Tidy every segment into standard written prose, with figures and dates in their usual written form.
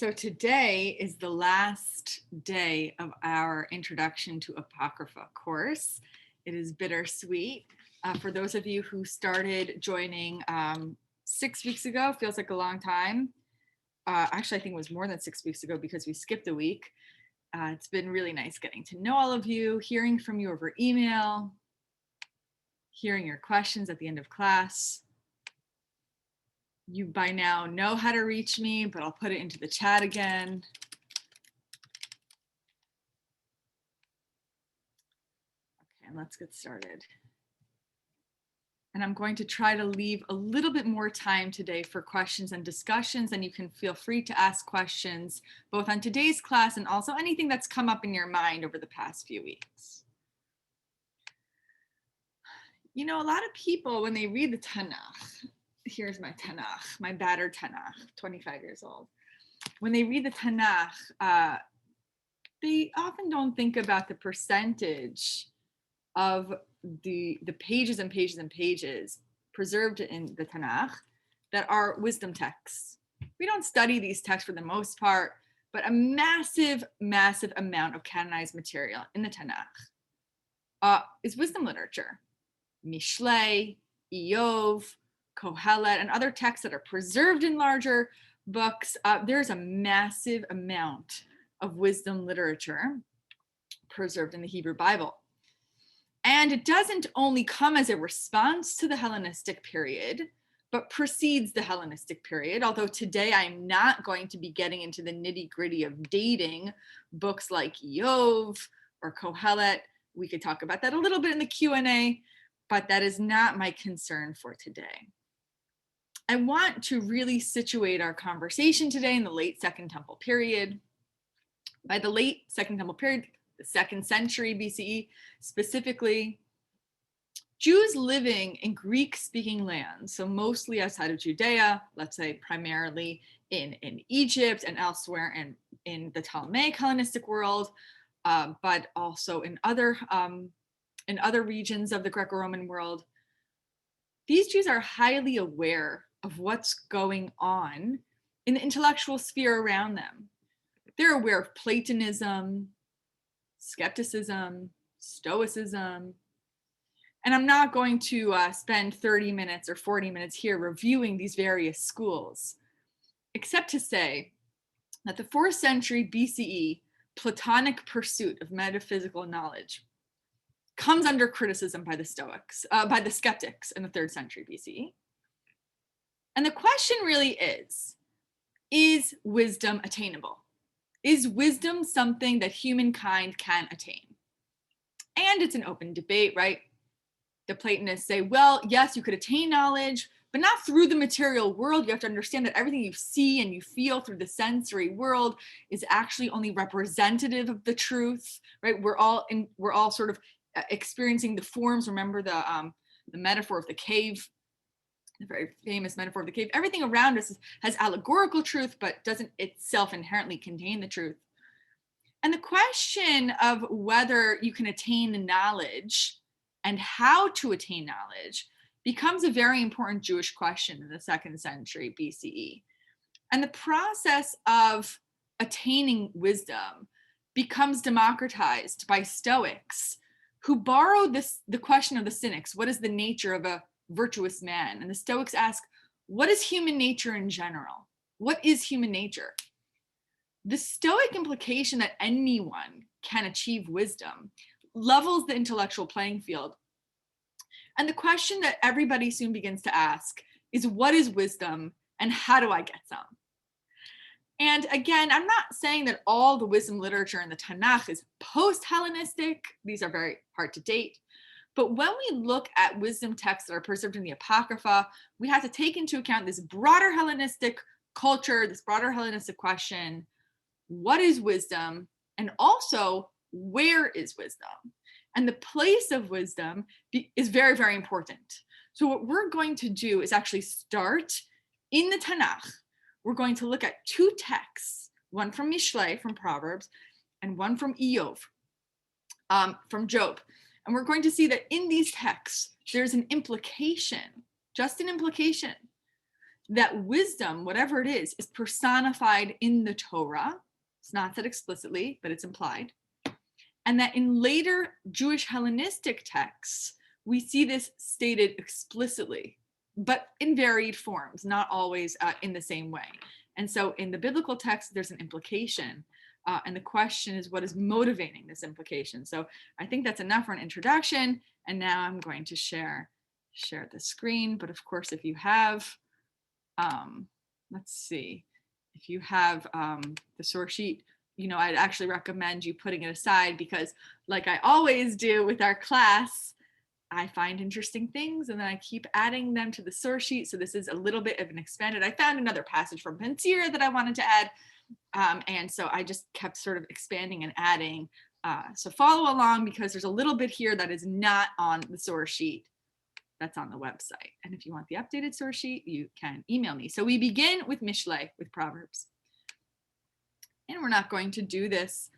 So today is the last day of our Introduction to Apocrypha course. It is bittersweet. For those of you who started joining 6 weeks ago, feels like a long time. Actually, I think it was more than 6 weeks ago because we skipped a week. It's been really nice getting to know all of you, hearing from you over email, hearing your questions at the end of class. You by now know how to reach me, but I'll put it into the chat again. Okay, and let's get started. And I'm going to try to leave a little bit more time today for questions and discussions, and you can feel free to ask questions both on today's class and also anything that's come up in your mind over the past few weeks. You know, a lot of people, when they read the Tanakh, here's my Tanakh, my battered Tanakh, 25 years old. When they read the Tanakh, they often don't think about the percentage of the pages and pages and pages preserved in the Tanakh that are wisdom texts. We don't study these texts for the most part, but a massive, massive amount of canonized material in the Tanakh is wisdom literature. Mishlei, Iyov, Kohelet, and other texts that are preserved in larger books. There's a massive amount of wisdom literature preserved in the Hebrew Bible. And it doesn't only come as a response to the Hellenistic period, but precedes the Hellenistic period. Although today I'm not going to be getting into the nitty-gritty of dating books like Iyov or Kohelet. We could talk about that a little bit in the Q&A, but that is not my concern for today. I want to really situate our conversation today in the late Second Temple period. By the late Second Temple period, the 2nd century BCE specifically, Jews living in Greek-speaking lands, so mostly outside of Judea, let's say primarily in Egypt and elsewhere in the Ptolemaic Hellenistic world, but also in other regions of the Greco-Roman world, these Jews are highly aware of what's going on in the intellectual sphere around them. They're aware of Platonism, skepticism, Stoicism. And I'm not going to spend 30 minutes or 40 minutes here reviewing these various schools, except to say that the 4th century BCE Platonic pursuit of metaphysical knowledge comes under criticism by the Stoics, by the skeptics in the 3rd century BCE. And the question really is wisdom attainable? Is wisdom something that humankind can attain? And it's an open debate, right? The Platonists say, well, yes, you could attain knowledge, but not through the material world. You have to understand that everything you see and you feel through the sensory world is actually only representative of the truth, right? We're all sort of experiencing the forms. Remember the metaphor of the cave, the very famous metaphor of the cave. Everything around us has allegorical truth, but doesn't itself inherently contain the truth. And the question of whether you can attain knowledge and how to attain knowledge becomes a very important Jewish question in the 2nd century BCE. And the process of attaining wisdom becomes democratized by Stoics, who borrowed the question of the Cynics, what is the nature of a virtuous man? And the Stoics ask, what is human nature in general? What is human nature? The Stoic implication that anyone can achieve wisdom levels the intellectual playing field. And the question that everybody soon begins to ask is, what is wisdom and how do I get some? And again, I'm not saying that all the wisdom literature in the Tanakh is post-Hellenistic. These are very hard to date. But when we look at wisdom texts that are preserved in the Apocrypha, we have to take into account this broader Hellenistic culture, this broader Hellenistic question, what is wisdom? And also, where is wisdom? And the place of wisdom is very, very important. So what we're going to do is actually start in the Tanakh. We're going to look at 2 texts, one from Mishlei, from Proverbs, and one from Iyov, from Job. And we're going to see that in these texts, there's an implication, just an implication, that wisdom, whatever it is personified in the Torah. It's not said explicitly, but it's implied. And that in later Jewish Hellenistic texts, we see this stated explicitly, but in varied forms, not always in the same way. And so in the biblical text, there's an implication. And the question is, what is motivating this implication? So I think that's enough for an introduction. And now I'm going to share the screen. But of course, if you have, let's see, if you have the source sheet, I'd actually recommend you putting it aside, because like I always do with our class, I find interesting things and then I keep adding them to the source sheet. So this is a little bit of an expanded. I found another passage from Pensir that I wanted to add. And so I just kept sort of expanding and adding. So follow along, because there's a little bit here that is not on the source sheet that's on the website. And if you want the updated source sheet, you can email me. So we begin with Mishlei, with Proverbs. And we're not going to do this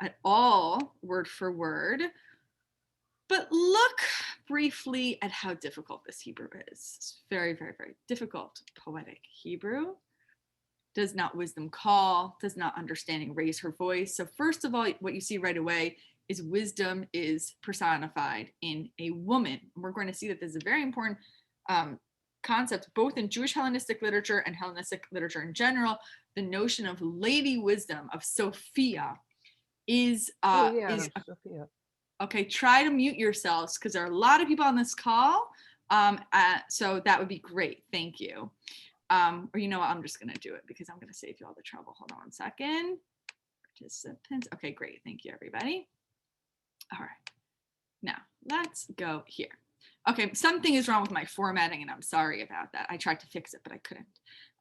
at all word for word, but look briefly at how difficult this Hebrew is. It's very, very, very difficult. Poetic Hebrew. Does not wisdom call? Does not understanding raise her voice? So first of all, what you see right away is wisdom is personified in a woman. And we're going to see that this is a very important concept, both in Jewish Hellenistic literature and Hellenistic literature in general. The notion of lady wisdom, of Sophia, is Sophia. Okay, try to mute yourselves, because there are a lot of people on this call. So that would be great. Thank you. Or you know what, I'm just going to do it because I'm going to save you all the trouble. Hold on one second. Participants. Okay, great. Thank you, everybody. All right. Now, let's go here. Okay, something is wrong with my formatting, and I'm sorry about that. I tried to fix it, but I couldn't.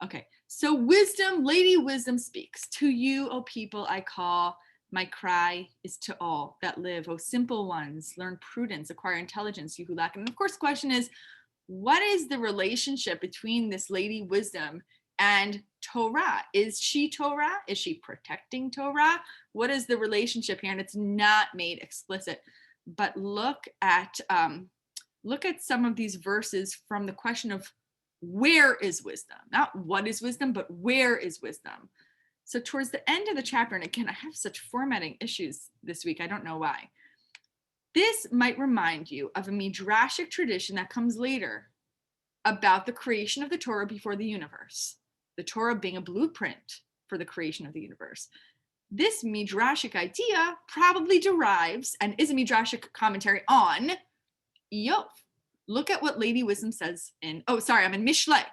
Okay, so wisdom, Lady Wisdom speaks. To you, O people, I call. My cry is to all that live. O simple ones, learn prudence, acquire intelligence, you who lack. And of course, the question is, what is the relationship between this Lady Wisdom and Torah? Is she Torah? Is she protecting Torah? What is the relationship here? And it's not made explicit. But look at some of these verses from the question of where is wisdom? Not what is wisdom, but where is wisdom? So towards the end of the chapter, and again, I have such formatting issues this week, I don't know why. This might remind you of a midrashic tradition that comes later about the creation of the Torah before the universe, the Torah being a blueprint for the creation of the universe. This midrashic idea probably derives and is a midrashic commentary on Iyov. Look at what Lady Wisdom says in, I'm in Mishlei.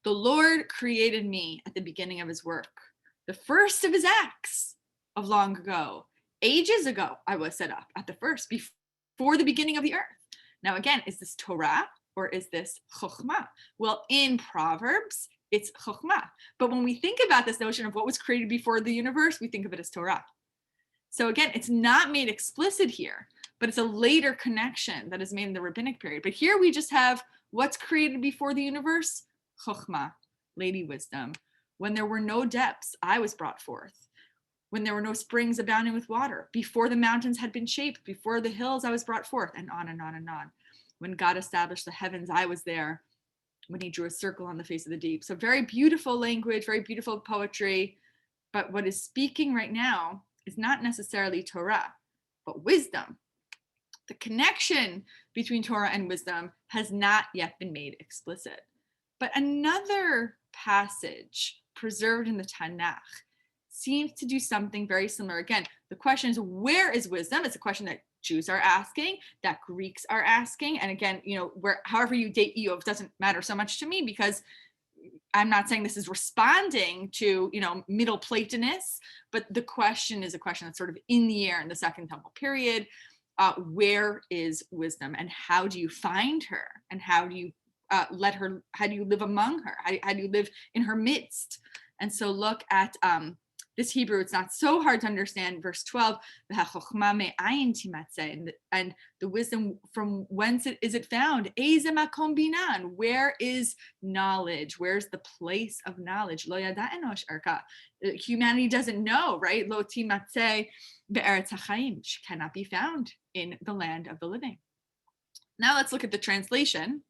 The Lord created me at the beginning of his work, the first of his acts of long ago. Ages ago, I was set up at the first, before the beginning of the earth. Now, again, is this Torah or is this Chokhmah? Well, in Proverbs, it's Chokhmah. But when we think about this notion of what was created before the universe, we think of it as Torah. So again, it's not made explicit here, but it's a later connection that is made in the rabbinic period. But here we just have what's created before the universe, Chokhmah, Lady Wisdom. When there were no depths, I was brought forth. When there were no springs abounding with water, before the mountains had been shaped, before the hills I was brought forth, and on and on and on. When God established the heavens, I was there. When he drew a circle on the face of the deep. So very beautiful language, very beautiful poetry. But what is speaking right now is not necessarily Torah, but wisdom. The connection between Torah and wisdom has not yet been made explicit. But another passage preserved in the Tanakh seems to do something very similar. Again, the question is, where is wisdom? It's a question that Jews are asking, that Greeks are asking. And again, however you date Iyov doesn't matter so much to me, because I'm not saying this is responding to, Middle Platonists, but the question is a question that's sort of in the air in the Second Temple period. Where is wisdom, and how do you find her, and how do you how do you live among her? How do you live in her midst? And so look at this Hebrew. It's not so hard to understand. Verse 12, and the wisdom, from whence is it found? Where is knowledge? Where's the place of knowledge? Humanity doesn't know, right? She cannot be found in the land of the living. Now let's look at the translation.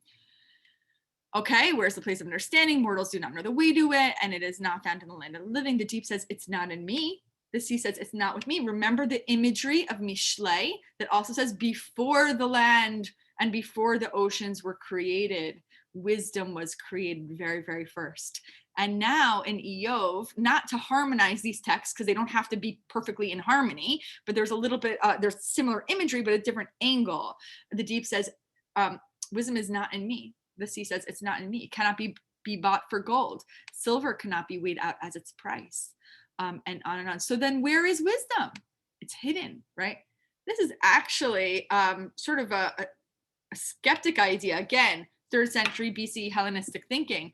Okay, where's the place of understanding? Mortals do not know the way to it, and it is not found in the land of the living. The deep says, it's not in me. The sea says, it's not with me. Remember the imagery of Mishlei that also says, before the land and before the oceans were created, wisdom was created very, very first. And now in Iyov, not to harmonize these texts, because they don't have to be perfectly in harmony, but there's a little bit, there's similar imagery, but a different angle. The deep says, wisdom is not in me. The sea says, it's not in me. It cannot be bought for gold. Silver cannot be weighed out as its price, and on and on. So then where is wisdom? It's hidden, right? This is actually sort of a skeptic idea. Again, 3rd century BC Hellenistic thinking.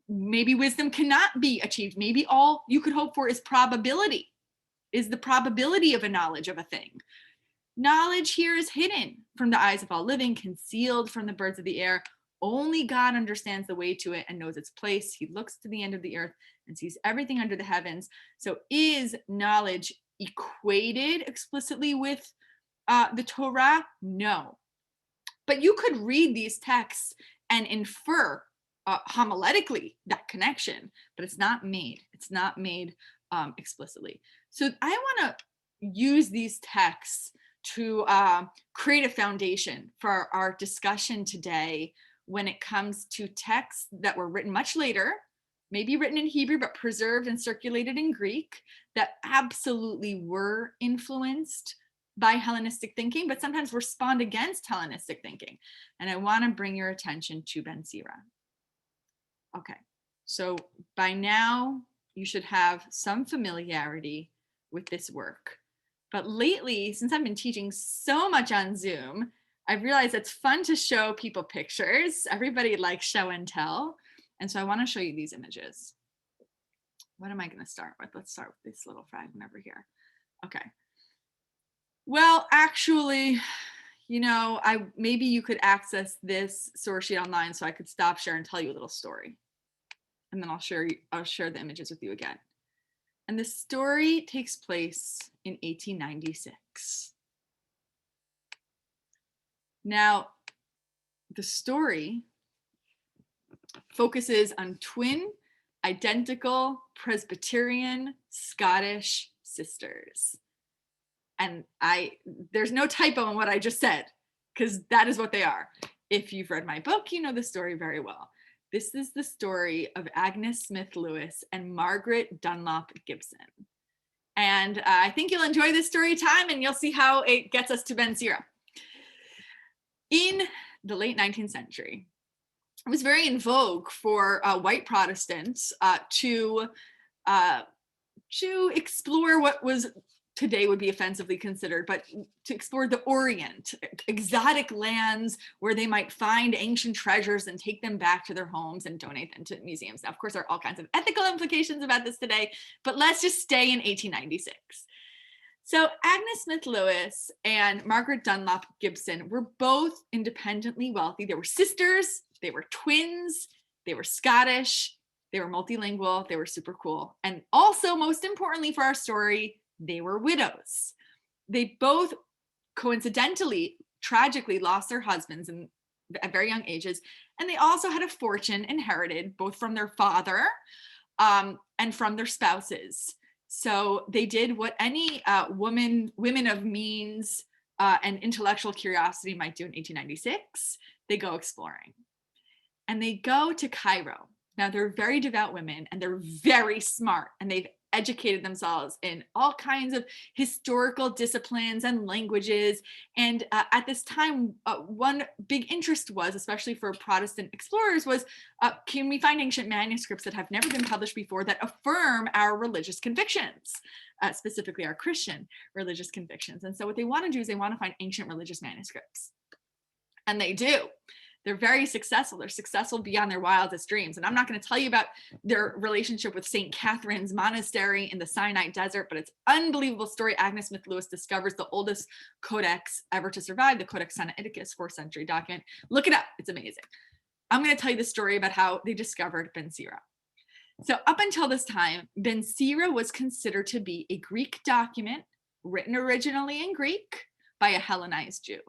Maybe wisdom cannot be achieved. Maybe all you could hope for is probability, is the probability of a knowledge of a thing. Knowledge here is hidden from the eyes of all living, concealed from the birds of the air. Only God understands the way to it and knows its place. He looks to the end of the earth and sees everything under the heavens. So is knowledge equated explicitly with the Torah? No. But you could read these texts and infer homiletically that connection, but it's not made. It's not made explicitly. So I want to use these texts to create a foundation for our discussion today when it comes to texts that were written much later, maybe written in Hebrew, but preserved and circulated in Greek, that absolutely were influenced by Hellenistic thinking, but sometimes were spawned against Hellenistic thinking. And I want to bring your attention to Ben Sira. Okay, so by now you should have some familiarity with this work. But lately, since I've been teaching so much on Zoom, I've realized it's fun to show people pictures. Everybody likes show and tell. And so I want to show you these images. What am I going to start with? Let's start with this little fragment over here. Okay. Well, actually, you know, maybe you could access this source sheet online so I could stop share and tell you a little story. And then I'll share the images with you again. And the story takes place in 1896. Now, the story focuses on twin, identical Presbyterian Scottish sisters. And there's no typo in what I just said, because that is what they are. If you've read my book, you know the story very well. This is the story of Agnes Smith Lewis and Margaret Dunlop Gibson. And I think you'll enjoy this story time and you'll see how it gets us to Ben Sira. In the late 19th century, it was very in vogue for white Protestants to explore what was today would be offensively considered, but to explore the Orient, exotic lands where they might find ancient treasures and take them back to their homes and donate them to museums. Now, of course, there are all kinds of ethical implications about this today, but let's just stay in 1896. So Agnes Smith Lewis and Margaret Dunlop Gibson were both independently wealthy. They were sisters, they were twins, they were Scottish, they were multilingual, they were super cool. And also, most importantly for our story, they were widows. They both coincidentally, tragically lost their husbands at very young ages. And they also had a fortune inherited both from their father and from their spouses. So they did what any women of means and intellectual curiosity might do in 1896. They go exploring. And they go to Cairo. Now, they're very devout women and they're very smart, and they've educated themselves in all kinds of historical disciplines and languages. And at this time, one big interest was, especially for Protestant explorers, was can we find ancient manuscripts that have never been published before that affirm our religious convictions, specifically our Christian religious convictions. And so what they want to do is they want to find ancient religious manuscripts. And they do. They're very successful. They're successful beyond their wildest dreams. And I'm not going to tell you about their relationship with St. Catherine's Monastery in the Sinai Desert, but it's an unbelievable story. Agnes Smith Lewis discovers the oldest codex ever to survive, the Codex Sinaiticus, 4th century document. Look it up. It's amazing. I'm going to tell you the story about how they discovered Ben Sira. So up until this time, Ben Sira was considered to be a Greek document written originally in Greek by a Hellenized Jew.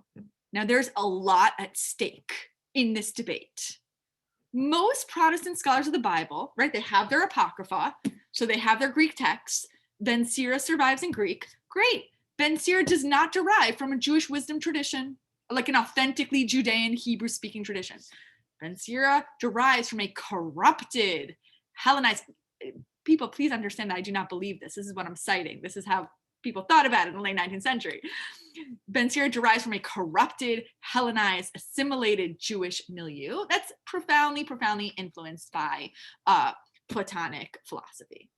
Now, there's a lot at stake in this debate. most Protestant scholars of the Bible, right, they have their Apocrypha, so they have their Greek texts. Ben Sira survives in Greek. Great. Ben Sira does not derive from a Jewish wisdom tradition, like an authentically Judean Hebrew-speaking tradition. Ben Sira derives from a corrupted, Hellenized. People, please understand that I do not believe this. This is what I'm citing. This is how people thought about it in the late 19th century. Ben Sira derives from a corrupted, Hellenized, assimilated Jewish milieu that's profoundly, profoundly influenced by Platonic philosophy.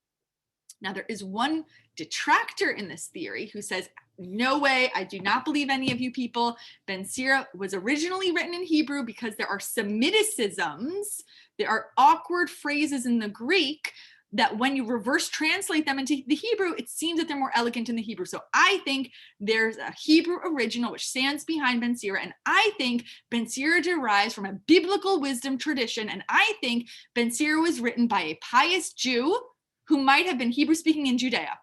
Now, there is one detractor in this theory who says, no way, I do not believe any of you people. Ben Sira was originally written in Hebrew because there are Semiticisms, there are awkward phrases in the Greek that when you reverse translate them into the Hebrew, it seems that they're more elegant in the Hebrew. So I think there's a Hebrew original which stands behind Ben Sira, and I think Ben Sira derives from a biblical wisdom tradition, and I think Ben Sira was written by a pious Jew who might have been Hebrew speaking in Judea.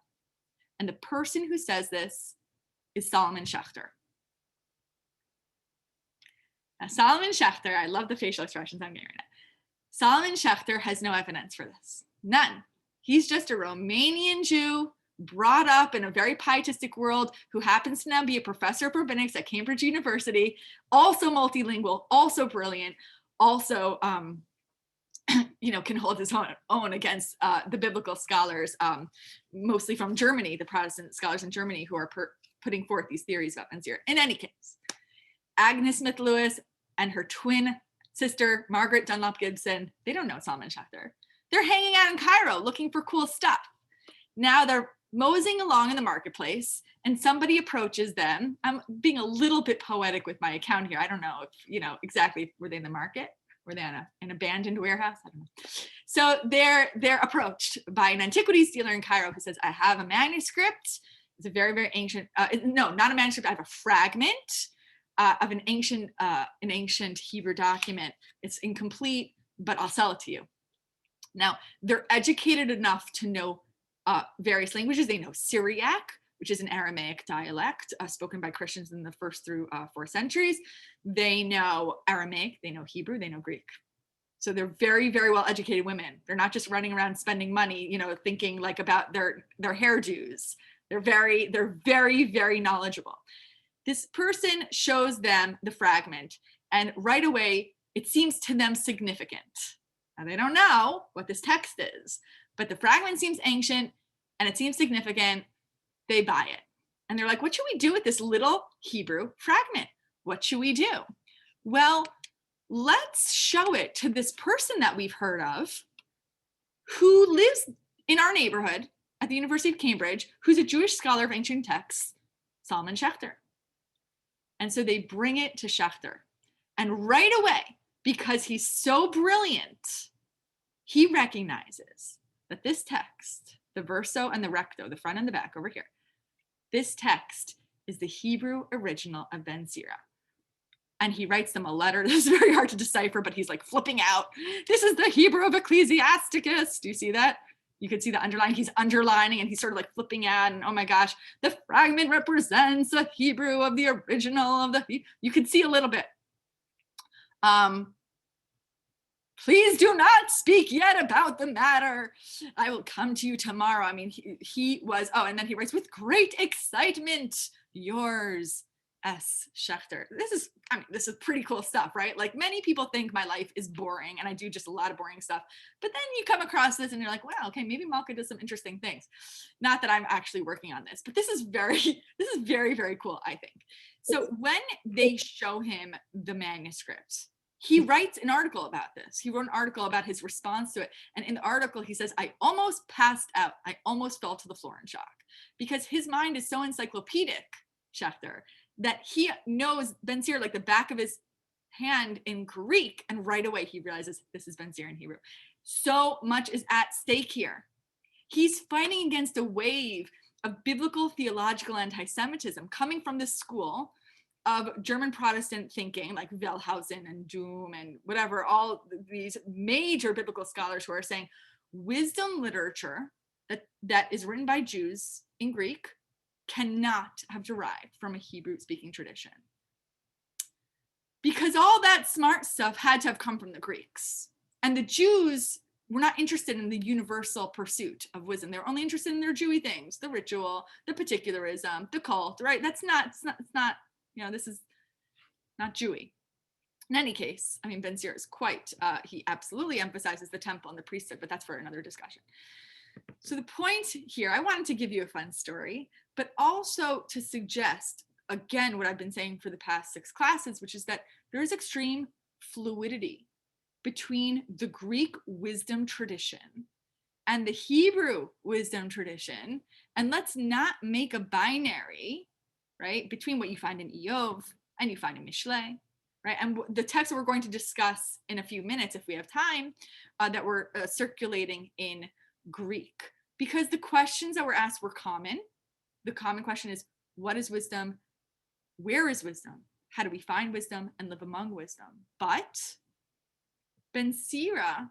And the person who says this is Solomon Schechter. Now, Solomon Schechter, I love the facial expressions I'm getting right now. Solomon Schechter has no evidence for this. None. He's just a Romanian Jew brought up in a very pietistic world who happens to now be a professor of rabbinics at Cambridge University, also multilingual, also brilliant, also can hold his own against the biblical scholars, mostly from Germany, the Protestant scholars in Germany who are putting forth these theories about Ben Sira. In any case, Agnes Smith-Lewis and her twin sister, Margaret Dunlop Gibson, they don't know Solomon Schechter. They're hanging out in Cairo looking for cool stuff. Now they're moseying along in the marketplace and somebody approaches them. I'm being a little bit poetic with my account here. I don't know if, exactly, were they in the market? Were they on an abandoned warehouse? I don't know. So they're approached by an antiquities dealer in Cairo who says, I have a manuscript. It's a very, very ancient, no, not a manuscript. I have a fragment of an ancient Hebrew document. It's incomplete, but I'll sell it to you. Now, they're educated enough to know various languages. They know Syriac, which is an Aramaic dialect spoken by Christians in the 1st through 4th centuries. They know Aramaic, they know Hebrew, they know Greek. So they're very, very well educated women. They're not just running around spending money, thinking like about their hairdos. They're very, very knowledgeable. This person shows them the fragment, and right away, it seems to them significant. Now, they don't know what this text is, but the fragment seems ancient and it seems significant. They buy it. And they're like, what should we do with this little Hebrew fragment? What should we do? Well, let's show it to this person that we've heard of who lives in our neighborhood at the University of Cambridge, who's a Jewish scholar of ancient texts, Solomon Schechter. And so they bring it to Schechter. And right away, because he's so brilliant, he recognizes that this text, the verso and the recto, the front and the back over here, this text is the Hebrew original of Ben Sira. And he writes them a letter. This is very hard to decipher, but he's like flipping out. This is the Hebrew of Ecclesiasticus. Do you see that? You could see the underline. He's underlining and he's sort of like flipping out. And oh my gosh, the fragment represents the Hebrew of the original of the, you could see a little bit. Please do not speak yet about the matter. I will come to you tomorrow. I mean, he was, and then he writes, with great excitement, yours, S. Schechter. This is pretty cool stuff, right? Like many people think my life is boring and I do just a lot of boring stuff. But then you come across this and you're like, wow, okay, maybe Malka does some interesting things. Not that I'm actually working on this, but this is very, very cool, I think. So when they show him the manuscript, he writes an article about this. He wrote an article about his response to it. And in the article, he says, I almost passed out. I almost fell to the floor in shock because his mind is so encyclopedic, Schechter, that he knows Ben Sira like the back of his hand in Greek. And right away, he realizes this is Ben Sira in Hebrew. So much is at stake here. He's fighting against a wave of biblical theological anti-Semitism coming from this school of German Protestant thinking, like Wellhausen and Doom and whatever, all these major biblical scholars who are saying wisdom literature that is written by Jews in Greek cannot have derived from a Hebrew-speaking tradition. Because all that smart stuff had to have come from the Greeks. And the Jews were not interested in the universal pursuit of wisdom. They're only interested in their Jewy things, the ritual, the particularism, the cult, right? It's not, this is not Jewy. In any case, I mean, Ben Sira is quite, he absolutely emphasizes the temple and the priesthood, but that's for another discussion. So the point here, I wanted to give you a fun story, but also to suggest, again, what I've been saying for the past 6 classes, which is that there is extreme fluidity between the Greek wisdom tradition and the Hebrew wisdom tradition. And let's not make a binary, right, between what you find in Eov and you find in Mishle, right? And the text that we're going to discuss in a few minutes, if we have time, that we're circulating in Greek. Because the questions that were asked were common. The common question is, what is wisdom? Where is wisdom? How do we find wisdom and live among wisdom? But Ben Sira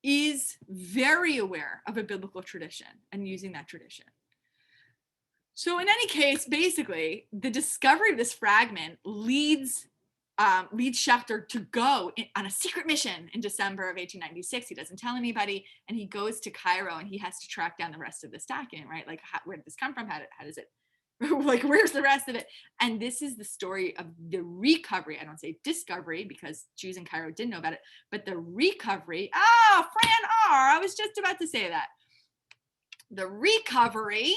is very aware of a biblical tradition and using that tradition. So in any case, basically, the discovery of this fragment leads Schachter to go on a secret mission in December of 1896. He doesn't tell anybody, and he goes to Cairo, and he has to track down the rest of this document, right? Like, where did this come from? How does it, like, where's the rest of it? And this is the story of the recovery. I don't say discovery because Jews in Cairo didn't know about it, but the recovery. Oh, Fran R. I was just about to say that. The recovery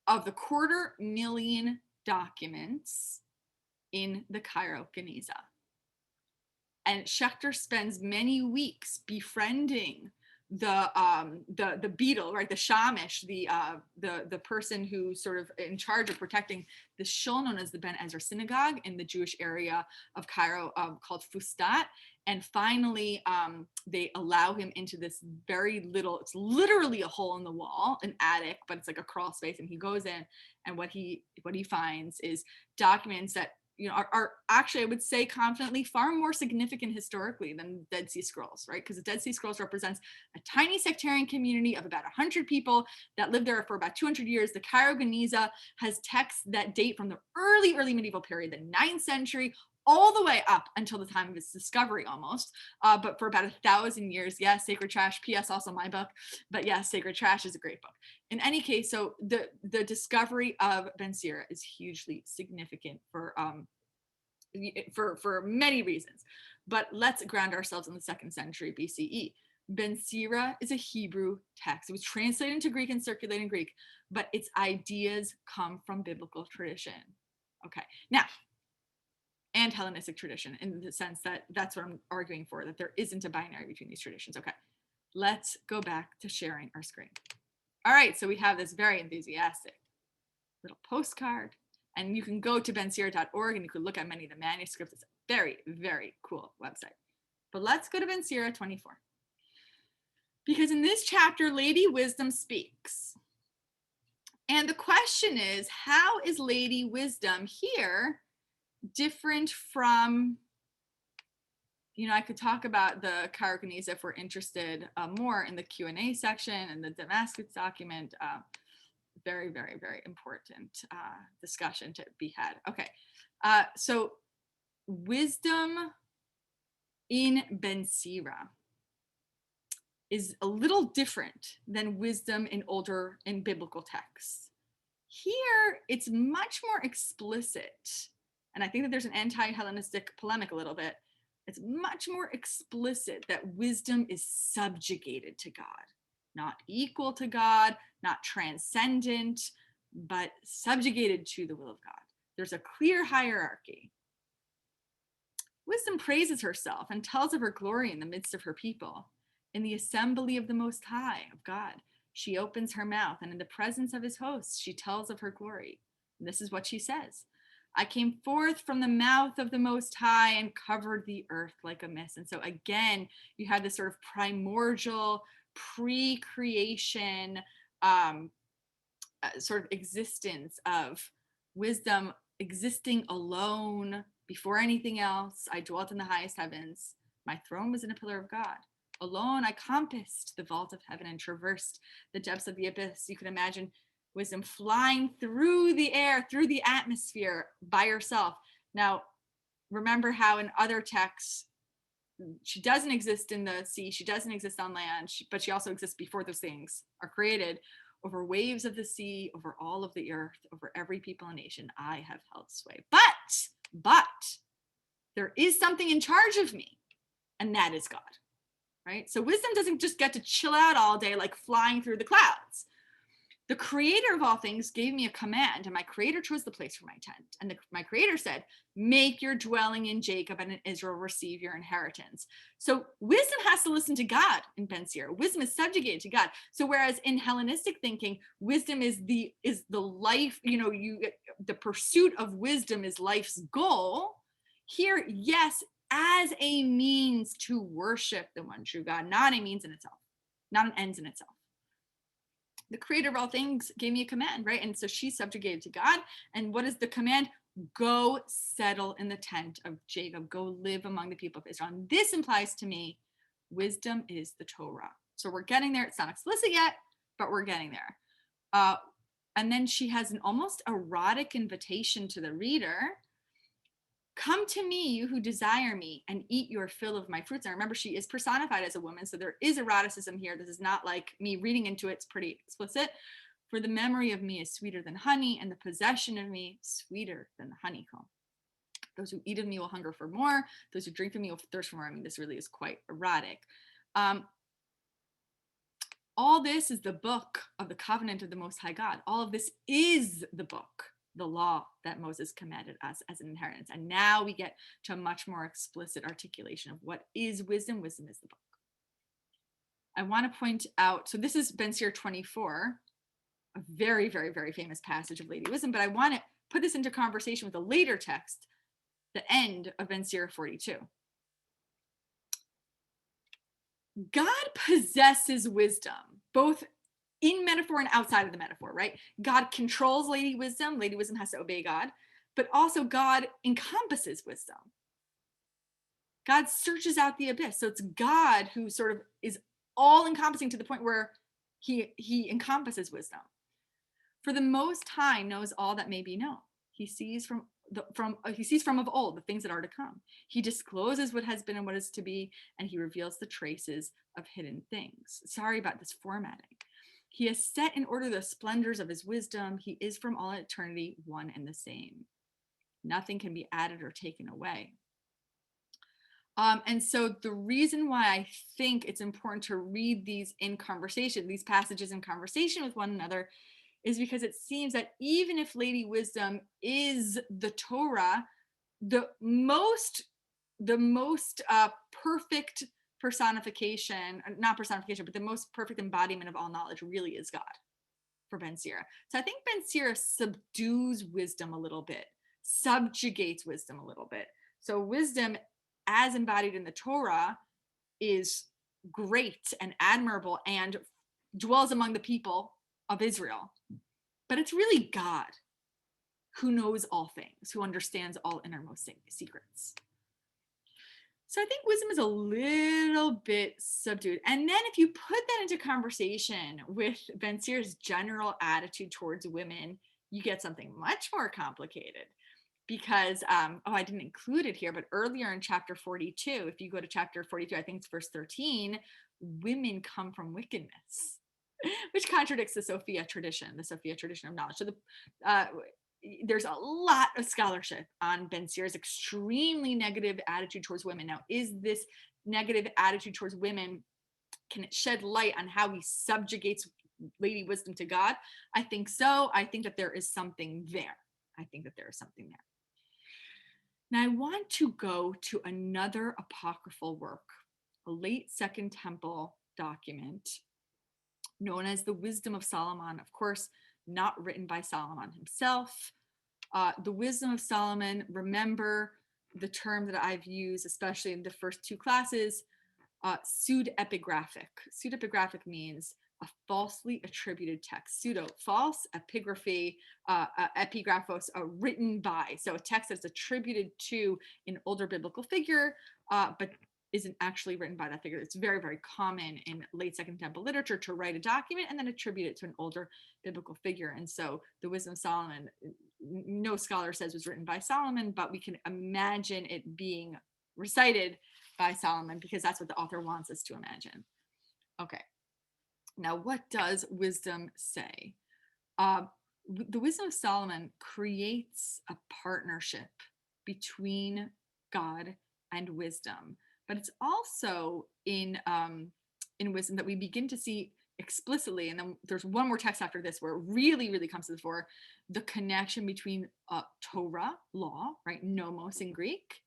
of the 250,000 documents in the Cairo Geniza. And Schachter spends many weeks befriending the beadle, right, the shamish, the person who's sort of in charge of protecting the shul known as the Ben Ezra synagogue in the Jewish area of Cairo called Fustat. And finally, they allow him into this very little, it's literally a hole in the wall, an attic, but it's like a crawl space. And he goes in, and what he finds is documents that are actually, I would say confidently, far more significant historically than Dead Sea Scrolls, right? Because the Dead Sea Scrolls represents a tiny sectarian community of about 100 people that lived there for about 200 years. The Cairo Geniza has texts that date from the early medieval period, the 9th century, all the way up until the time of its discovery almost, but for about 1,000 years. Yes, Sacred Trash, P.S. also my book, but yes, Sacred Trash is a great book. In any case, so the discovery of Ben Sira is hugely significant for many reasons, but let's ground ourselves in the 2nd century BCE. Ben Sira is a Hebrew text. It was translated into Greek and circulated in Greek, but its ideas come from biblical tradition. Okay, now, and Hellenistic tradition, in the sense that that's what I'm arguing for, that there isn't a binary between these traditions. Okay, let's go back to sharing our screen. All right, so we have this very enthusiastic little postcard, and you can go to bensira.org and you can look at many of the manuscripts. It's a very, very cool website. But let's go to Ben Sira 24. Because in this chapter, Lady Wisdom speaks. And the question is, how is Lady Wisdom here different from, I could talk about the Cairo Geniza if we're interested more in the Q&A section and the Damascus document. Very, very, very important discussion to be had. Okay, so wisdom in Ben Sira is a little different than wisdom in biblical texts. Here, it's much more explicit. And I think that there's an anti-Hellenistic polemic a little bit. It's much more explicit that wisdom is subjugated to God, not equal to God, not transcendent, but subjugated to the will of God. There's a clear hierarchy. Wisdom praises herself and tells of her glory in the midst of her people. In the assembly of the Most High, of God, she opens her mouth, and in the presence of his hosts, she tells of her glory. And this is what she says. I came forth from the mouth of the Most High and covered the earth like a mist. And so again, you have this sort of primordial, pre-creation sort of existence of wisdom existing alone before anything else. I dwelt in the highest heavens. My throne was in a pillar of God. Alone, I compassed the vault of heaven and traversed the depths of the abyss. You can imagine wisdom flying through the air, through the atmosphere by herself. Now, remember how in other texts, she doesn't exist in the sea, she doesn't exist on land, but she also exists before those things are created. Over waves of the sea, over all of the earth, over every people and nation, I have held sway. But there is something in charge of me, and that is God, right? So wisdom doesn't just get to chill out all day like flying through the clouds. The creator of all things gave me a command, and my creator chose the place for my tent. And my creator said, make your dwelling in Jacob, and in Israel receive your inheritance. So wisdom has to listen to God in Ben Sira. Wisdom is subjugated to God. So whereas in Hellenistic thinking, wisdom is the life, the pursuit of wisdom is life's goal. Here, yes, as a means to worship the one true God, not a means in itself, not an ends in itself. The creator of all things gave me a command, right? And so she's subjugated to God. And what is the command? Go settle in the tent of Jacob. Go live among the people of Israel. And this implies to me, wisdom is the Torah. So we're getting there. It's not explicit yet, but we're getting there. And then she has an almost erotic invitation to the reader. Come to me, you who desire me, and eat your fill of my fruits. And remember, she is personified as a woman, so there is eroticism here. This is not like me reading into it. It's pretty explicit. For the memory of me is sweeter than honey, and the possession of me sweeter than the honeycomb. Those who eat of me will hunger for more. Those who drink of me will thirst for more. I mean, this really is quite erotic. All this is the book of the covenant of the Most High God. All of this is the book, the law that Moses commanded us as an inheritance. And now we get to a much more explicit articulation of what is wisdom. Wisdom is the book. I want to point out, so this is Ben Sira 24, a very, very, very famous passage of Lady Wisdom, but I want to put this into conversation with a later text, the end of Ben Sira 42. God possesses wisdom, both in metaphor and outside of the metaphor, right? God controls Lady Wisdom. Lady Wisdom has to obey God, but also God encompasses wisdom. God searches out the abyss. So it's God who sort of is all encompassing to the point where he encompasses wisdom. For the Most High knows all that may be known. He sees from of old the things that are to come. He discloses what has been and what is to be, and he reveals the traces of hidden things. Sorry about this formatting. He has set in order the splendors of his wisdom. He is from all eternity one and the same. Nothing can be added or taken away. And so the reason why I think it's important to read these in conversation, these passages in conversation with one another, is because it seems that even if Lady Wisdom is the Torah, the most perfect personification, not personification, but the most perfect embodiment of all knowledge really is God for Ben Sira. So I think Ben Sira subdues wisdom a little bit, subjugates wisdom a little bit. So wisdom as embodied in the Torah is great and admirable and dwells among the people of Israel. But it's really God who knows all things, who understands all innermost secrets. So I think wisdom is a little bit subdued. And then if you put that into conversation with Ben Sira's general attitude towards women, you get something much more complicated. Because, I didn't include it here, but earlier in chapter 42, if you go to chapter 42, I think it's verse 13, women come from wickedness, which contradicts the Sophia tradition of knowledge. So there's a lot of scholarship on Ben Sira's extremely negative attitude towards women. Now, is this negative attitude towards women, can it shed light on how he subjugates Lady Wisdom to God? I think so. I think that there is something there. Now I want to go to another apocryphal work, a late Second Temple document known as the Wisdom of Solomon. Of course, not written by Solomon himself. The Wisdom of Solomon, remember the term that I've used, especially in the first two classes, pseudepigraphic. Pseudepigraphic means a falsely attributed text. Pseudo, false, epigraphy, epigraphos, written by. So a text that's attributed to an older biblical figure, but isn't actually written by that figure. It's very, very common in late Second Temple literature to write a document and then attribute it to an older biblical figure. And so the Wisdom of Solomon, no scholar says was written by Solomon, but we can imagine it being recited by Solomon, because that's what the author wants us to imagine. Okay. Now, what does wisdom say? The wisdom of Solomon creates a partnership between God and wisdom, but it's also in wisdom that we begin to see explicitly, and then there's one more text after this where it really comes to the fore, the connection between Torah, law, right, nomos in Greek,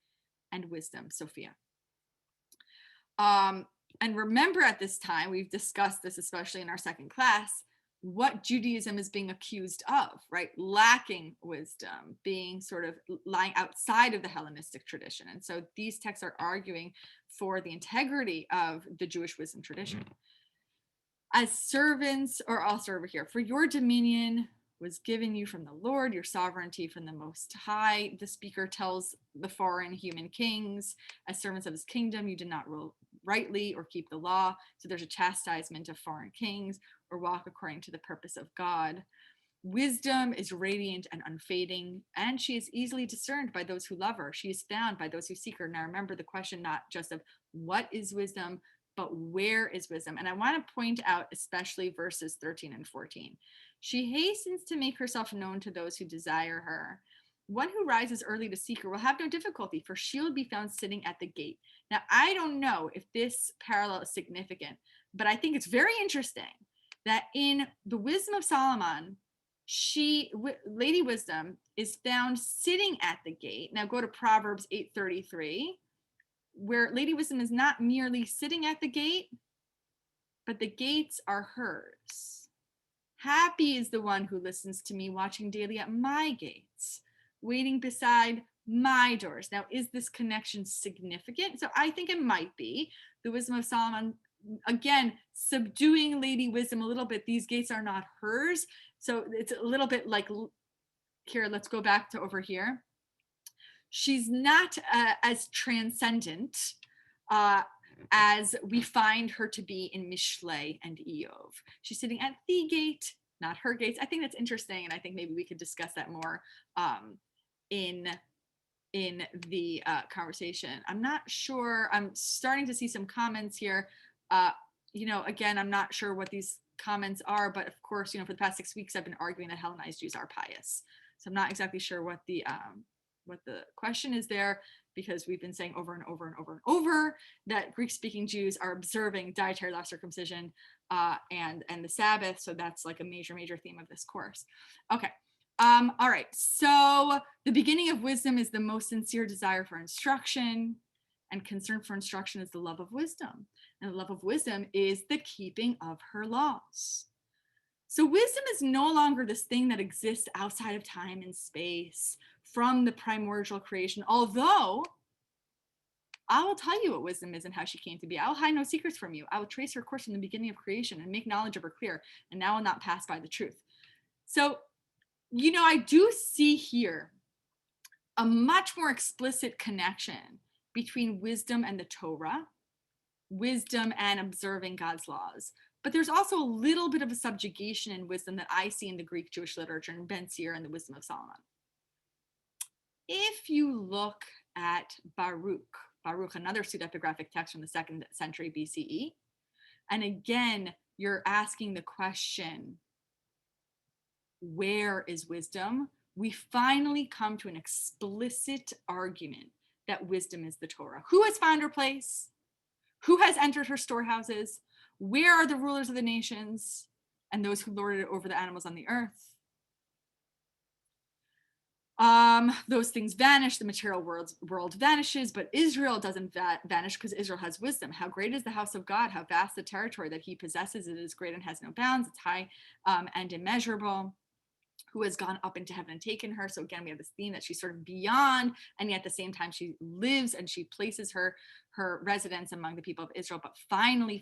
and wisdom, Sophia. And remember, at this time, we've discussed this, especially in our second class, what Judaism is being accused of, right? Lacking wisdom, being sort of lying outside of the Hellenistic tradition. And so these texts are arguing for the integrity of the Jewish wisdom tradition. As servants, or also over here, for your dominion was given you from the Lord, your sovereignty from the Most High. The speaker tells the foreign human kings, as servants of his kingdom, you did not rule rightly or keep the law. So there's a chastisement of foreign kings, or walk according to the purpose of God. Wisdom is radiant and unfading, and she is easily discerned by those who love her. She is found by those who seek her. Now remember the question, not just of what is wisdom, but where is wisdom? And I want to point out especially verses 13 and 14. She hastens to make herself known to those who desire her. One who rises early to seek her will have no difficulty, for she will be found sitting at the gate. Now, I don't know if this parallel is significant, but I think it's very interesting that in the wisdom of Solomon, Lady Wisdom is found sitting at the gate. Now go to Proverbs 8:33, where Lady Wisdom is not merely sitting at the gate, but the gates are hers. Happy is the one who listens to me, watching daily at my gates, waiting beside my doors. Now, is this connection significant? So I think it might be. The wisdom of Solomon, again, subduing Lady Wisdom a little bit. These gates are not hers. So it's a little bit like, here, let's go back to over here. She's not as transcendent as we find her to be in Mishlei and Eov. She's sitting at the gate, not her gates. I think that's interesting, and I think maybe we could discuss that more in the conversation. I'm not sure. I'm starting to see some comments here. Again, I'm not sure what these comments are, but of course, for the past 6 weeks, I've been arguing that Hellenized Jews are pious. So I'm not exactly sure what the question is there, because we've been saying over and over and over and over that Greek-speaking Jews are observing dietary law, circumcision, and the Sabbath. So that's like a major theme of this course. Okay. All right. So the beginning of wisdom is the most sincere desire for instruction, and concern for instruction is the love of wisdom. And the love of wisdom is the keeping of her laws. So wisdom is no longer this thing that exists outside of time and space from the primordial creation, although I will tell you what wisdom is and how she came to be. I will hide no secrets from you. I will trace her course from the beginning of creation and make knowledge of her clear, and now will not pass by the truth. So, I do see here a much more explicit connection between wisdom and the Torah, wisdom and observing God's laws. But there's also a little bit of a subjugation in wisdom that I see in the Greek Jewish literature, in Ben Sir and the Wisdom of Solomon. If you look at Baruch, another pseudepigraphic text from the 2nd century BCE, and again, you're asking the question, where is wisdom? We finally come to an explicit argument that wisdom is the Torah. Who has found her place? Who has entered her storehouses? Where are the rulers of the nations and those who lorded it over the animals on the earth? Those things vanish, the material world vanishes, but Israel doesn't vanish, because Israel has wisdom. How great is the house of God? How vast the territory that he possesses? It is great and has no bounds. It's high and immeasurable. Who has gone up into heaven and taken her? So again, we have this theme that she's sort of beyond, and yet at the same time she lives and she places her residence among the people of Israel. But finally,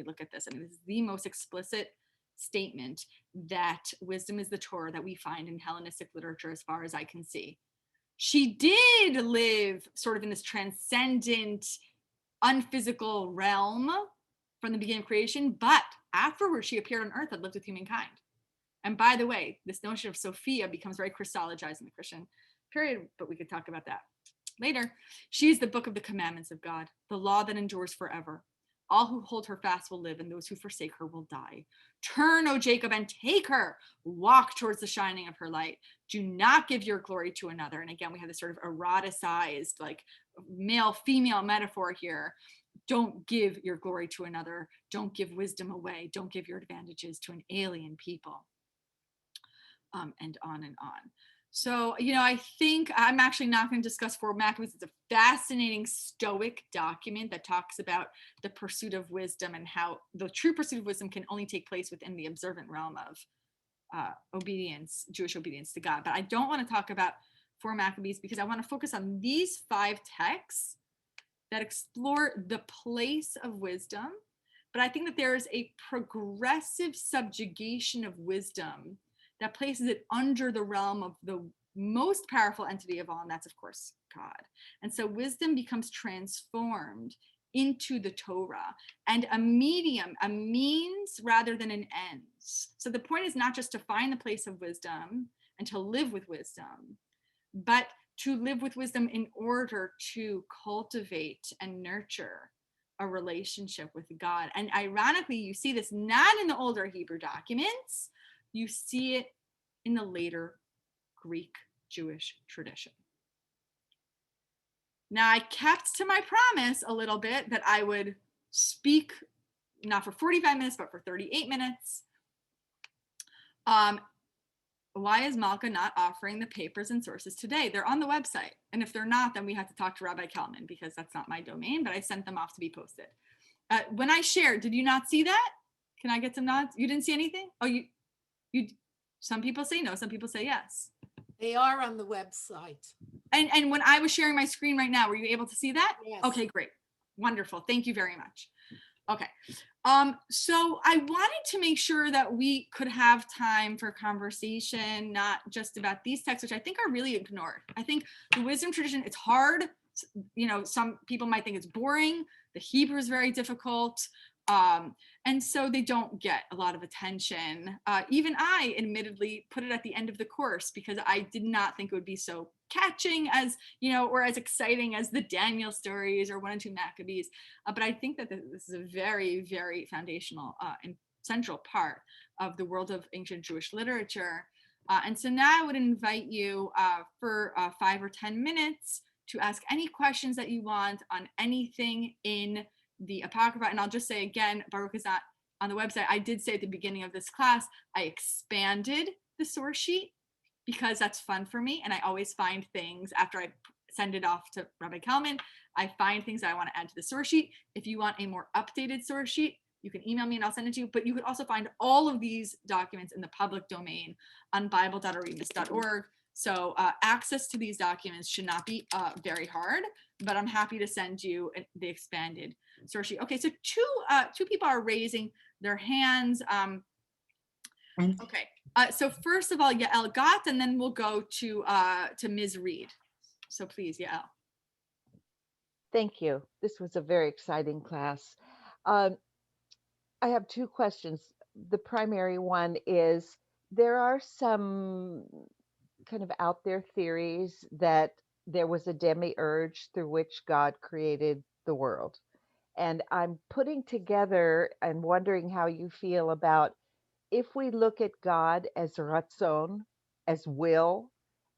look at this. I mean, this is the most explicit statement that wisdom is the Torah that we find in Hellenistic literature, as far as I can see. She did live sort of in this transcendent, unphysical realm from the beginning of creation, but afterwards she appeared on earth and lived with humankind. And by the way, this notion of Sophia becomes very Christologized in the Christian period, but we could talk about that. Later, she is the book of the commandments of God, the law that endures forever. All who hold her fast will live, and those who forsake her will die. Turn, O Jacob, and take her. Walk towards the shining of her light. Do not give your glory to another. And again, we have this sort of eroticized, like male female metaphor here. Don't give your glory to another. Don't give wisdom away. Don't give your advantages to an alien people. And on and on. So, I think I'm actually not going to discuss Four Maccabees. It's a fascinating Stoic document that talks about the pursuit of wisdom and how the true pursuit of wisdom can only take place within the observant realm of obedience, Jewish obedience to God. But I don't want to talk about Four Maccabees because I want to focus on these 5 texts that explore the place of wisdom. But I think that there is a progressive subjugation of wisdom that places it under the realm of the most powerful entity of all, and that's, of course, God. And so wisdom becomes transformed into the Torah and a medium, a means rather than an ends. So the point is not just to find the place of wisdom and to live with wisdom, but to live with wisdom in order to cultivate and nurture a relationship with God. And ironically, you see this not in the older Hebrew documents, you see it in the later Greek Jewish tradition. Now, I kept to my promise a little bit that I would speak not for 45 minutes, but for 38 minutes. Why is Malka not offering the papers and sources today? They're on the website. And if they're not, then we have to talk to Rabbi Kelman because that's not my domain, but I sent them off to be posted. When I shared, did you not see that? Can I get some nods? You didn't see anything? Oh, you, some people say no, some people say yes. They are on the website. And when I was sharing my screen right now, were you able to see that? Yes. Okay, great. Wonderful. Thank you very much. Okay. So I wanted to make sure that we could have time for conversation, not just about these texts, which I think are really ignored. I think the wisdom tradition, it's hard. Some people might think it's boring. The Hebrew is very difficult. And so they don't get a lot of attention. Even I admittedly put it at the end of the course because I did not think it would be so catching as, or as exciting as the Daniel stories or 1 and 2 Maccabees. But I think that this is a very, very foundational and central part of the world of ancient Jewish literature. And so now I would invite you for 5 or 10 minutes to ask any questions that you want on anything in the Apocrypha. And I'll just say again, Baruch is not on the website. I did say at the beginning of this class, I expanded the source sheet because that's fun for me. And I always find things after I send it off to Rabbi Kalman, I find things that I want to add to the source sheet. If you want a more updated source sheet, you can email me and I'll send it to you. But you could also find all of these documents in the public domain on bible.arenas.org. So access to these documents should not be very hard, but I'm happy to send you the expanded source sheet. Okay, so two people are raising their hands. Okay, so first of all, Yael Gott, and then we'll go to Ms. Reed. So please, Yael. Thank you. This was a very exciting class. I have 2 questions. The primary one is there are some kind of out there theories that there was a demiurge through which God created the world. And I'm putting together and wondering how you feel about if we look at God as ratzon, as will,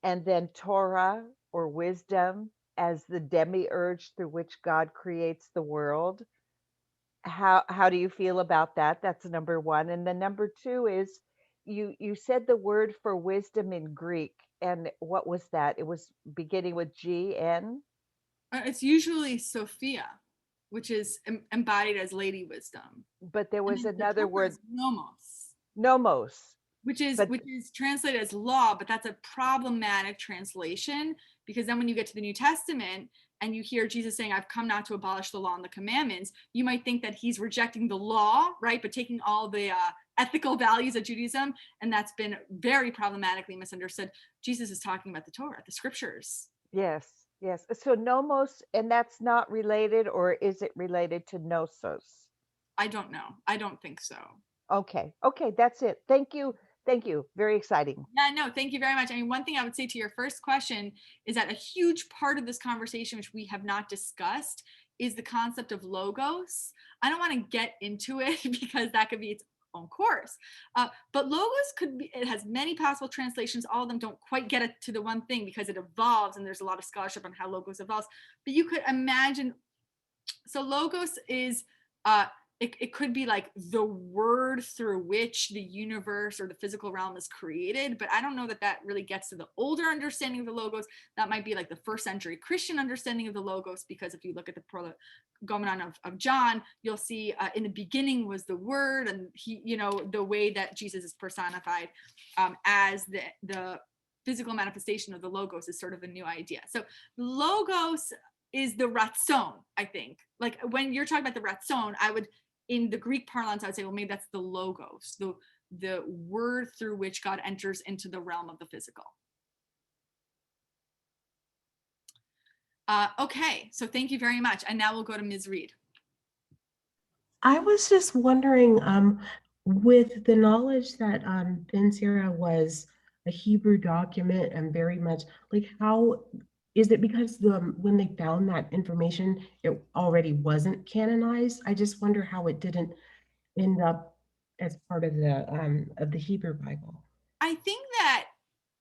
and then Torah or wisdom as the demiurge through which God creates the world. How do you feel about that? That's number 1. And then number 2 is you said the word for wisdom in Greek, and what was that? It was beginning with G-N? It's usually Sophia, which is embodied as Lady Wisdom. But there was another word, nomos. Nomos. Which is translated as law, but that's a problematic translation because then when you get to the New Testament and you hear Jesus saying, I've come not to abolish the law and the commandments, you might think that he's rejecting the law, right? But taking all the ethical values of Judaism, and that's been very problematically misunderstood. Jesus is talking about the Torah, the scriptures. Yes, yes. So nomos, and that's not related, or is it related to gnosos? I don't know. I don't think so. Okay, that's it. Thank you Thank you. Very exciting. Yeah, no, thank you very much. I mean, one thing I would say to your first question is that a huge part of this conversation, which we have not discussed, is the concept of logos. I don't want to get into it because that could be its own course. But logos could be, it has many possible translations. All of them don't quite get it to the one thing because it evolves, and there's a lot of scholarship on how logos evolves. But you could imagine, so logos is it could be like the word through which the universe or the physical realm is created, but I don't know that that really gets to the older understanding of the logos. That might be like the first century Christian understanding of the logos, because if you look at the prolegomena of John, you'll see in the beginning was the word, and he, you know, the way that Jesus is personified as the physical manifestation of the logos is sort of a new idea. So logos is the ratzon, I think. Like when you're talking about the ratzon, I would, in the Greek parlance, I would say, well, maybe that's the logos, the word through which God enters into the realm of the physical. Okay, so thank you very much. And now we'll go to Ms. Reed. I was just wondering, with the knowledge that Ben Sira was a Hebrew document and very much like, how is it, because when they found that information, it already wasn't canonized? I just wonder how it didn't end up as part of the Hebrew Bible. I think that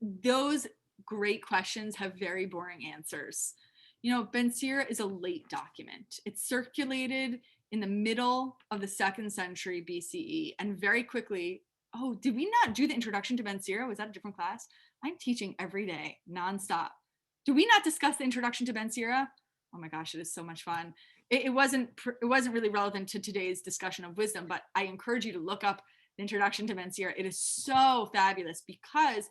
those great questions have very boring answers. You know, Ben Sira is a late document. It's circulated in the middle of the 2nd century BCE, and very quickly, oh, did we not do the introduction to Ben Sira? Was that a different class? I'm teaching every day, nonstop. Do we not discuss the introduction to Ben Sira? Oh my gosh, it is so much fun. It wasn't really relevant to today's discussion of wisdom, but I encourage you to look up the introduction to Ben Sira. It is so fabulous because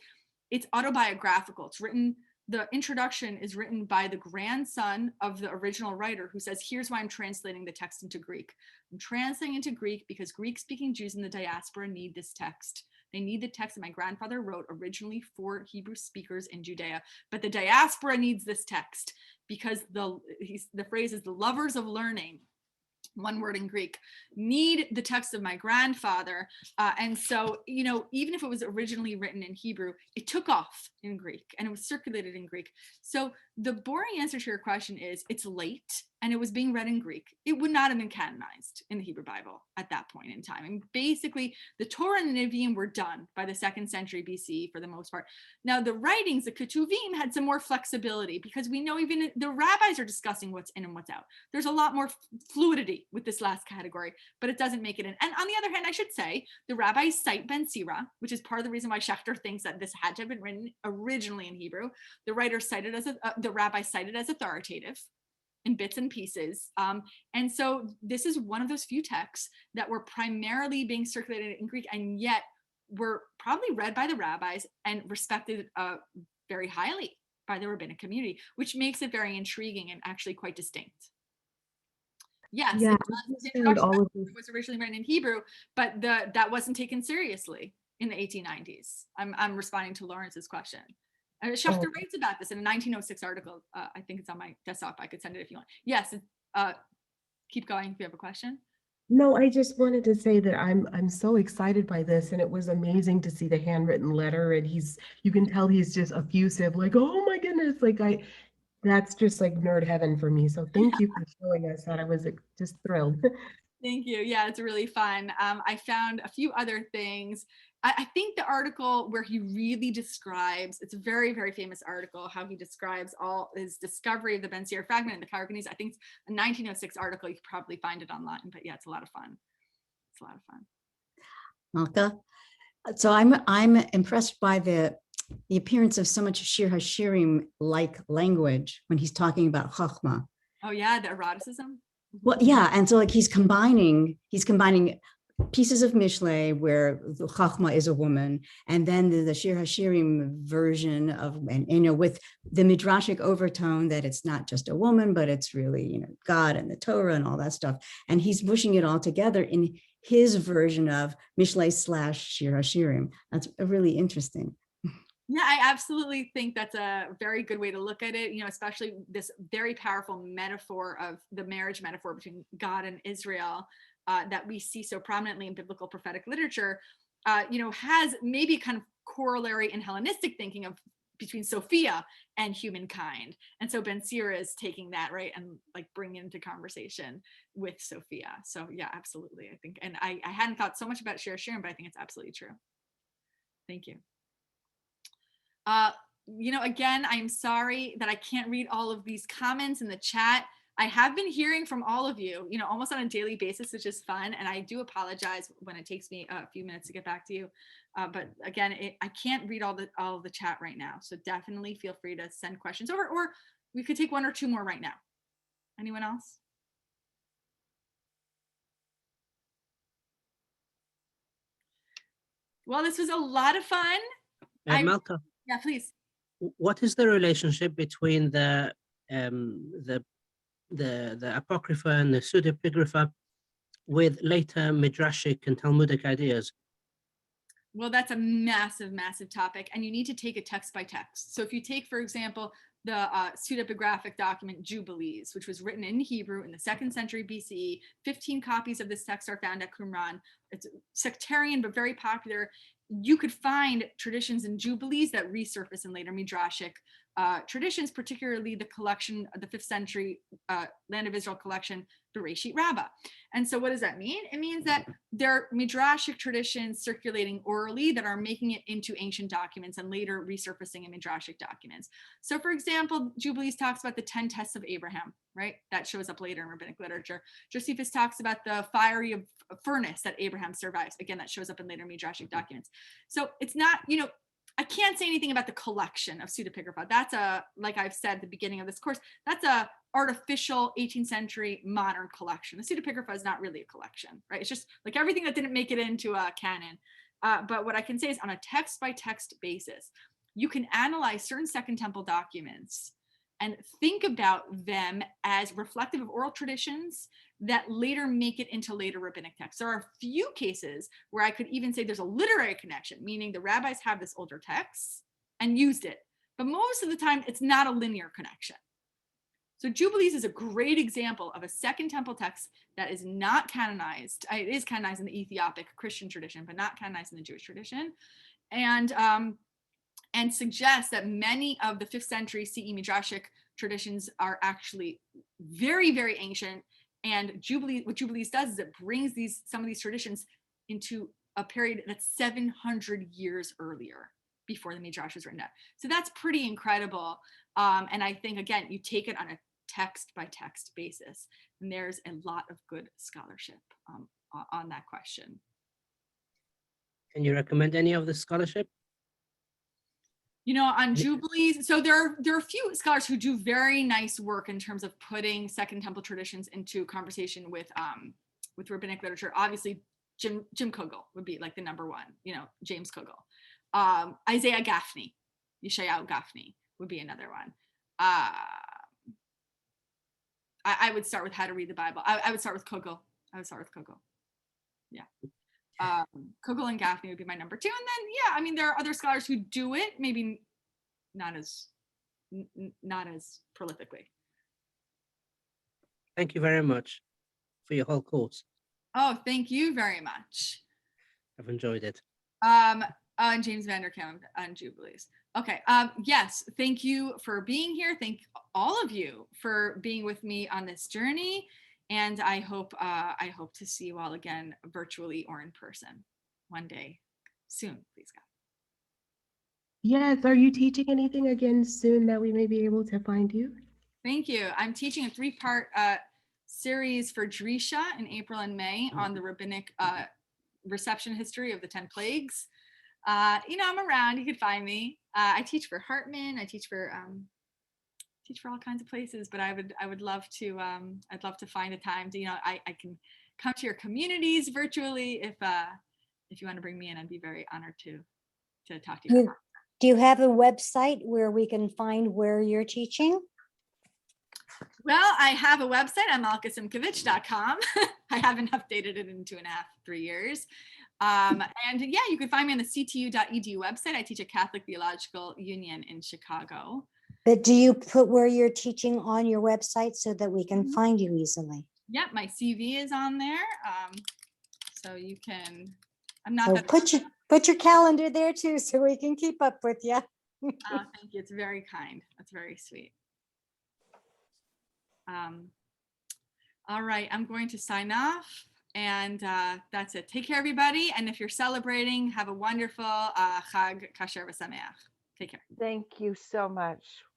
it's autobiographical. It's written, the introduction is written by the grandson of the original writer, who says, here's why I'm translating the text into Greek. I'm translating into Greek because Greek-speaking Jews in the diaspora need this text. They need the text that my grandfather wrote originally for Hebrew speakers in Judea, but the diaspora needs this text because the phrase is the lovers of learning, one word in Greek, need the text of my grandfather. And so, you know, even if it was originally written in Hebrew, it took off in Greek and it was circulated in Greek. So the boring answer to your question is it's late and it was being read in Greek. It would not have been canonized in the Hebrew Bible at that point in time. And basically the Torah and the Nevi'im were done by the 2nd century BC for the most part. Now the writings, the Ketuvim, had some more flexibility because we know even the rabbis are discussing what's in and what's out. There's a lot more fluidity with this last category, but it doesn't make it in. And on the other hand, I should say, the rabbis cite Ben Sira, which is part of the reason why Schechter thinks that this had to have been written originally in Hebrew. The writer cited as the rabbi cited as authoritative in bits and pieces. And so this is one of those few texts that were primarily being circulated in Greek, and yet were probably read by the rabbis and respected very highly by the rabbinic community, which makes it very intriguing and actually quite distinct. Yes, Yeah, the introduction was originally written in Hebrew, but that wasn't taken seriously in the 1890s. I'm responding to Lawrence's question. Schechter writes about this in a 1906 article. I think it's on my desktop. I could send it if you want. Yes, keep going if you have a question. No, I just wanted to say that I'm so excited by this, and it was amazing to see the handwritten letter, and you can tell he's just effusive, like, oh my goodness, like that's just like nerd heaven for me. So thank you for showing us that. I was just thrilled. Thank you. Yeah, it's really fun. I found a few other things. I think the article where he really describes, it's a very, very famous article, how he describes all his discovery of the Ben Sira fragment in the Karaganese. I think it's a 1906 article. You could probably find it online, but yeah, it's a lot of fun. It's a lot of fun. Malka. So I'm impressed by the appearance of so much Shir Hashirim like language when he's talking about Chachma. Oh yeah, the eroticism. Well, yeah, and so like he's combining pieces of Mishle where the Chachma is a woman, and then the Shir Hashirim version of, and you know, with the midrashic overtone that it's not just a woman, but it's really, you know, God and the Torah and all that stuff. And he's mushing it all together in his version of Mishle / Shir Hashirim. That's really interesting. Yeah, I absolutely think that's a very good way to look at it, you know, especially this very powerful metaphor of the marriage metaphor between God and Israel that we see so prominently in biblical prophetic literature. has maybe kind of corollary in Hellenistic thinking of between Sophia and humankind. And so Ben Sira is taking that, right, and like bringing into conversation with Sophia. So yeah, absolutely. I think, and I hadn't thought so much about Shir Shirim, but I think it's absolutely true. Thank you. Again, I'm sorry that I can't read all of these comments in the chat. I have been hearing from all of you, almost on a daily basis, which is fun. And I do apologize when it takes me a few minutes to get back to you. But again, I can't read all of the chat right now. So definitely feel free to send questions over, or we could take one or two more right now. Anyone else? Well, this was a lot of fun. Malka, Yeah, please. what is the relationship between the Apocrypha and the Pseudepigrapha with later Midrashic and Talmudic ideas? Well, that's a massive, massive topic, and you need to take it text by text. So if you take, for example, the pseudepigraphic document Jubilees, which was written in Hebrew in the 2nd century BCE, 15 copies of this text are found at Qumran. It's sectarian, but very popular. You could find traditions in Jubilees that resurface in later Midrashic traditions, particularly the collection, the 5th century Land of Israel collection, Bereshit Rabbah. And so what does that mean? It means that there are Midrashic traditions circulating orally that are making it into ancient documents and later resurfacing in Midrashic documents. So for example, Jubilees talks about the 10 tests of Abraham, right? That shows up later in rabbinic literature. Josephus talks about the fiery furnace that Abraham survives. Again, that shows up in later Midrashic documents. So it's not, I can't say anything about the collection of pseudepigrapha. That's like I've said at the beginning of this course, that's a artificial 18th century modern collection. The pseudepigrapha is not really a collection, right? It's just like everything that didn't make it into a canon. But what I can say is on a text by text basis, you can analyze certain Second Temple documents and think about them as reflective of oral traditions that later make it into later rabbinic texts. There are a few cases where I could even say there's a literary connection, meaning the rabbis have this older text and used it. But most of the time, it's not a linear connection. So Jubilees is a great example of a Second Temple text that is not canonized. It is canonized in the Ethiopic Christian tradition, but not canonized in the Jewish tradition. And suggests that many of the 5th century CE Midrashic traditions are actually very, very ancient. And what Jubilees does is it brings some of these traditions into a period that's 700 years earlier, before the Midrash was written down. So that's pretty incredible. And I think, again, you take it on a text by text basis, and there's a lot of good scholarship on that question. Can you recommend any of the scholarship? On Jubilees, so there are a few scholars who do very nice work in terms of putting Second Temple traditions into conversation with rabbinic literature. Obviously, Jim Kugel would be like the number one. James Kugel, Isaiah Gaffney, Yeshayahu Gaffney would be another one. I would start with How to Read the Bible. I would start with Kugel. Yeah. Kugel and Gaffney would be my number 2. And then, there are other scholars who do it, maybe not as prolifically. Thank you very much for your whole course. Oh, thank you very much. I've enjoyed it. And James Vanderkamp on Jubilees. Okay. Yes. Thank you for being here. Thank all of you for being with me on this journey. And I hope to see you all again, virtually or in person, one day soon, please God. Yes. Are you teaching anything again soon that we may be able to find you? Thank you. I'm teaching a 3-part series for Drisha in April and May on the rabbinic reception history of the 10 plagues. I'm around. You could find me. I teach for Hartman. I teach for all kinds of places, but I would love to I'd love to find a time to I can come to your communities virtually if you want to bring me in. I'd be very honored to talk to you. Do you have a website where we can find where you're teaching? Well, I have a website on malkasimkovich.com. I haven't updated it in 2.5, 3 years. And you can find me on the ctu.edu website. I teach at Catholic Theological Union in Chicago. But do you put where you're teaching on your website so that we can find you easily? Yeah, my CV is on there. So you can, I'm not So that Put your calendar there too, so we can keep up with you. Thank you. It's very kind. That's very sweet. All right, I'm going to sign off, and that's it. Take care, everybody. And if you're celebrating, have a wonderful Chag Kasher V'Sameach. Take care. Thank you so much.